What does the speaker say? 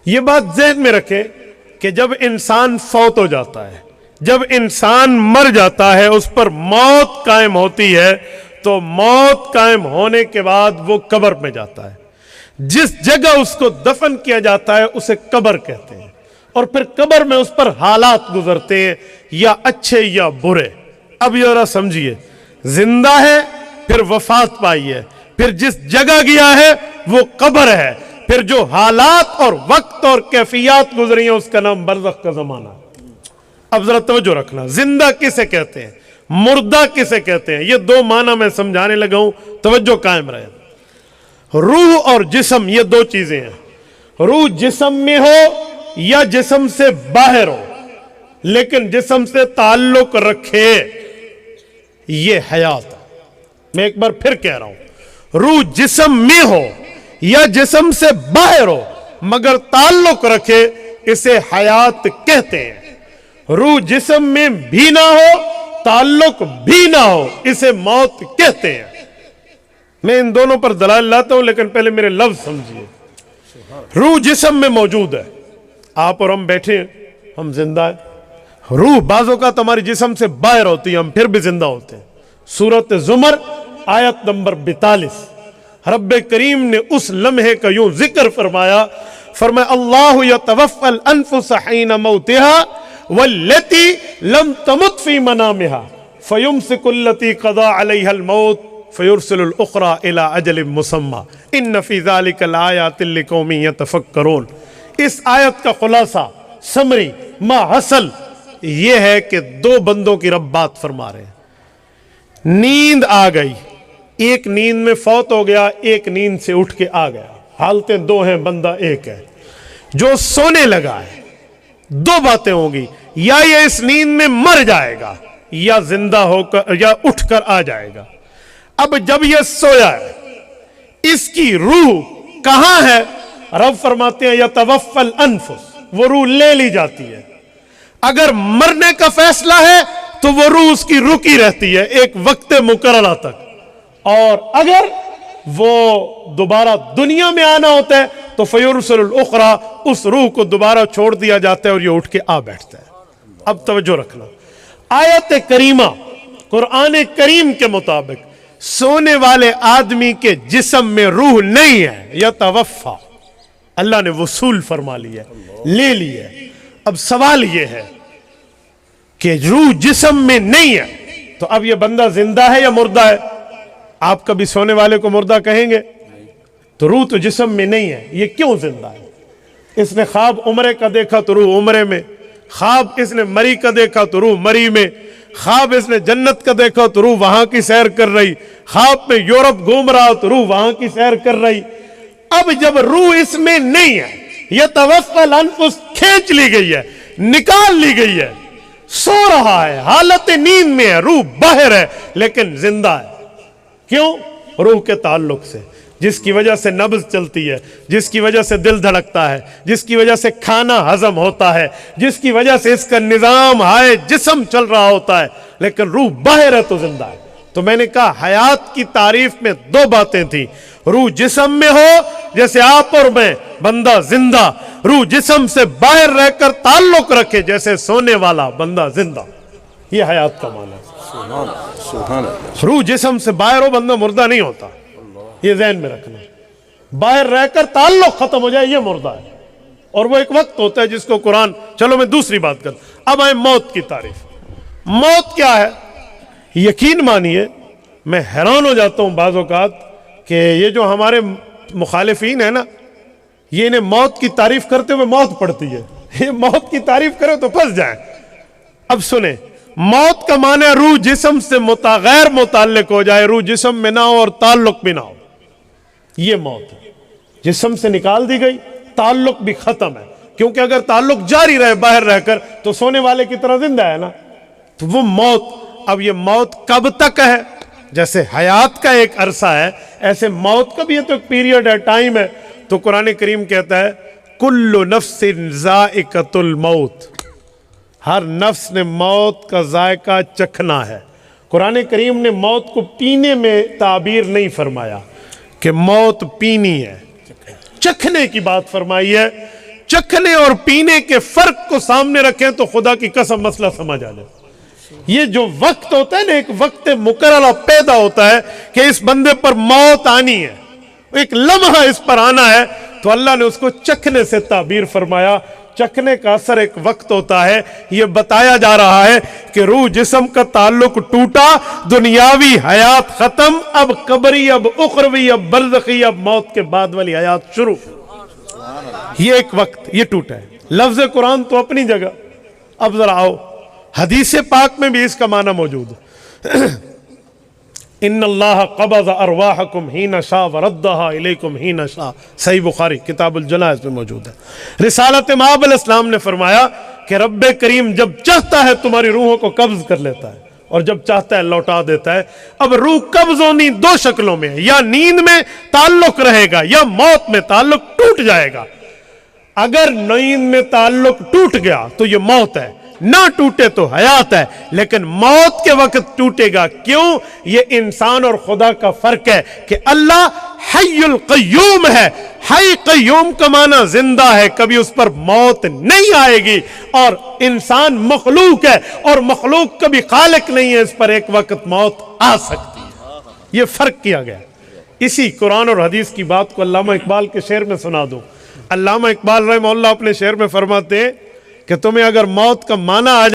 یہ بات ذہن میں رکھیں کہ جب انسان فوت ہو جاتا ہے، جب انسان مر جاتا ہے، اس پر موت قائم ہوتی ہے، تو موت قائم ہونے کے بعد وہ قبر میں جاتا ہے۔ جس جگہ اس کو دفن کیا جاتا ہے اسے قبر کہتے ہیں، اور پھر قبر میں اس پر حالات گزرتے ہیں، یا اچھے یا برے۔ اب یہ ذرا سمجھیے، زندہ ہے، پھر وفات پائی ہے، پھر جس جگہ گیا ہے وہ قبر ہے، پھر جو حالات اور وقت اور کیفیات گزری ہیں اس کا نام برزخ کا زمانہ۔ اب ذرا توجہ رکھنا، زندہ کسے کہتے ہیں، مردہ کسے کہتے ہیں، یہ دو معنی میں سمجھانے لگا ہوں، توجہ قائم رہے۔ روح اور جسم یہ دو چیزیں ہیں، روح جسم میں ہو یا جسم سے باہر ہو، لیکن جسم سے تعلق رکھے، یہ حیات ہے۔ میں ایک بار پھر کہہ رہا ہوں، روح جسم میں ہو یا جسم سے باہر ہو مگر تعلق رکھے، اسے حیات کہتے ہیں۔ روح جسم میں بھی نہ ہو، تعلق بھی نہ ہو، اسے موت کہتے ہیں۔ میں ان دونوں پر دلائل لاتا ہوں، لیکن پہلے میرے لفظ سمجھیے۔ روح جسم میں موجود ہے، آپ اور ہم بیٹھے ہیں، ہم زندہ ہیں۔ روح بعض اوقات ہماری جسم سے باہر ہوتی ہے، ہم پھر بھی زندہ ہوتے ہیں۔ سورۃ زمر آیت نمبر 42، رب کریم نے اس لمحے کا یوں ذکر فرمایا، اللہ یتوفی الانفس حین موتها واللتی لم تمت فی منامها فیمسک التی قضا علیہا الموت فیرسل الاخری الی اجل مسمی ان فی ذلک لآیات لقوم یتفکرون۔ اس آیت کا خلاصہ، سمری، ما حاصل یہ ہے کہ دو بندوں کی رب بات فرما رہے ہیں۔ نیند آ گئی، ایک نیند میں فوت ہو گیا، ایک نیند سے اٹھ کے آ گیا، حالتیں دو ہیں، بندہ ایک ہے۔ جو سونے لگا ہے، دو باتیں ہوں گی، یا یہ اس نیند میں مر جائے گا یا زندہ ہو کر یا اٹھ کر آ جائے گا۔ اب جب یہ سویا ہے، اس کی روح کہاں ہے؟ رب فرماتے ہیں یتوفی الانفس، وہ روح لے لی جاتی ہے۔ اگر مرنے کا فیصلہ ہے تو وہ روح اس کی رکی رہتی ہے ایک وقت مقررہ تک، اور اگر وہ دوبارہ دنیا میں آنا ہوتا ہے تو فیرسل الاخری، اس روح کو دوبارہ چھوڑ دیا جاتا ہے اور یہ اٹھ کے آ بیٹھتا ہے۔ اب توجہ رکھنا، آیت کریمہ قرآن کریم کے مطابق سونے والے آدمی کے جسم میں روح نہیں ہے، یتوفی، اللہ نے وصول فرما لی ہے، لے لی ہے۔ اب سوال یہ ہے کہ روح جسم میں نہیں ہے تو اب یہ بندہ زندہ ہے یا مردہ ہے؟ آپ کبھی سونے والے کو مردہ کہیں گے؟ تو روح تو جسم میں نہیں ہے، یہ کیوں زندہ ہے؟ اس نے خواب عمرے کا دیکھا تو روح عمرے میں، خواب اس نے مری کا دیکھا تو روح مری میں، خواب اس نے جنت کا دیکھا تو روح وہاں کی سیر کر رہی، خواب میں یورپ گھوم رہا تو روح وہاں کی سیر کر رہی۔ اب جب روح اس میں نہیں ہے، یہ توفی الانفس کھینچ لی گئی ہے، نکال لی گئی ہے، سو رہا ہے، حالت نیند میں ہے، روح باہر ہے لیکن زندہ ہے۔ کیوں؟ روح کے تعلق سے، جس کی وجہ سے نبض چلتی ہے، جس کی وجہ سے دل دھڑکتا ہے، جس کی وجہ سے کھانا ہضم ہوتا ہے، جس کی وجہ سے اس کا نظام ہائے جسم چل رہا ہوتا ہے، لیکن روح باہر ہے تو زندہ ہے۔ تو میں نے کہا حیات کی تعریف میں دو باتیں تھیں، روح جسم میں ہو جیسے آپ اور میں، بندہ زندہ، روح جسم سے باہر رہ کر تعلق رکھے جیسے سونے والا، بندہ زندہ۔ یہ حیات کا معنی ہے۔ روح جسم سے باہر ہو، بندہ مردہ نہیں ہوتا، یہ ذہن میں رکھنا۔ باہر رہ کر تعلق ختم ہو جائے، یہ مردہ ہے، اور وہ ایک وقت ہوتا ہے جس کو قرآن، چلو میں دوسری بات کرتا۔ اب آئے موت کی تعریف۔ موت کیا ہے؟ یقین مانیے میں حیران ہو جاتا ہوں بعض اوقات کہ یہ جو ہمارے مخالفین ہیں نا، یہ انہیں موت کی تعریف کرتے ہوئے موت پڑتی ہے، یہ موت کی تعریف کرو تو پھنس جائیں۔ اب سنیں، موت کا معنی ہے روح جسم سے غیر متعلق ہو جائے، روح جسم میں نہ ہو اور تعلق بھی نہ ہو، یہ موت ہے۔ جسم سے نکال دی گئی، تعلق بھی ختم ہے، کیونکہ اگر تعلق جاری رہے باہر رہ کر تو سونے والے کی طرح زندہ ہے نا، تو وہ موت۔ اب یہ موت کب تک ہے؟ جیسے حیات کا ایک عرصہ ہے، ایسے موت کا بھی تو ایک پیریڈ ہے، ٹائم ہے۔ تو قرآن کریم کہتا ہے کل نفس ذائقۃ الموت، ہر نفس نے موت کا ذائقہ چکھنا ہے۔ قرآن کریم نے موت کو پینے میں تعبیر نہیں فرمایا کہ موت پینی ہے، چکھنے کی بات فرمائی ہے۔ چکھنے اور پینے کے فرق کو سامنے رکھیں تو خدا کی قسم مسئلہ سمجھ آ جائے. یہ جو وقت ہوتا ہے نا، ایک وقت مقررہ پیدا ہوتا ہے کہ اس بندے پر موت آنی ہے، ایک لمحہ اس پر آنا ہے، تو اللہ نے اس کو چکھنے سے تعبیر فرمایا. چکھنے کا اثر ایک وقت ہوتا ہے. یہ بتایا جا رہا ہے کہ روح جسم کا تعلق ٹوٹا، دنیاوی حیات ختم، اب قبری، اب اخروی، اب برزخی، اب موت کے بعد والی حیات شروع. یہ ایک وقت یہ ٹوٹا ہے. لفظ قرآن تو اپنی جگہ. اب ذرا آؤ، حدیث پاک میں بھی اس کا معنی موجود ہے. ان اللہ قبض ارواحکم حین شاء وردها الیکم حین شاء. صحیح بخاری کتاب الجنائز میں موجود ہے. رسالت مآب علیہ السلام نے فرمایا کہ رب کریم جب چاہتا ہے تمہاری روحوں کو قبض کر لیتا ہے اور جب چاہتا ہے لوٹا دیتا ہے. اب روح قبض ہونی دو شکلوں میں ہے، یا نیند میں تعلق رہے گا یا موت میں تعلق ٹوٹ جائے گا. اگر نیند میں تعلق ٹوٹ گیا تو یہ موت ہے، نہ ٹوٹے تو حیات ہے. لیکن موت کے وقت ٹوٹے گا. کیوں؟ یہ انسان اور خدا کا فرق ہے کہ اللہ حی القیوم ہے. حی قیوم کا معنی زندہ ہے، کبھی اس پر موت نہیں آئے گی. اور انسان مخلوق ہے اور مخلوق کبھی خالق نہیں ہے، اس پر ایک وقت موت آ سکتی ہے. یہ فرق کیا گیا. اسی قرآن اور حدیث کی بات کو علامہ اقبال کے شعر میں سنا دوں. علامہ اقبال رحمہ اللہ اپنے شعر میں فرماتے ہیں کہ تمہیں اگر موت کا معنی آ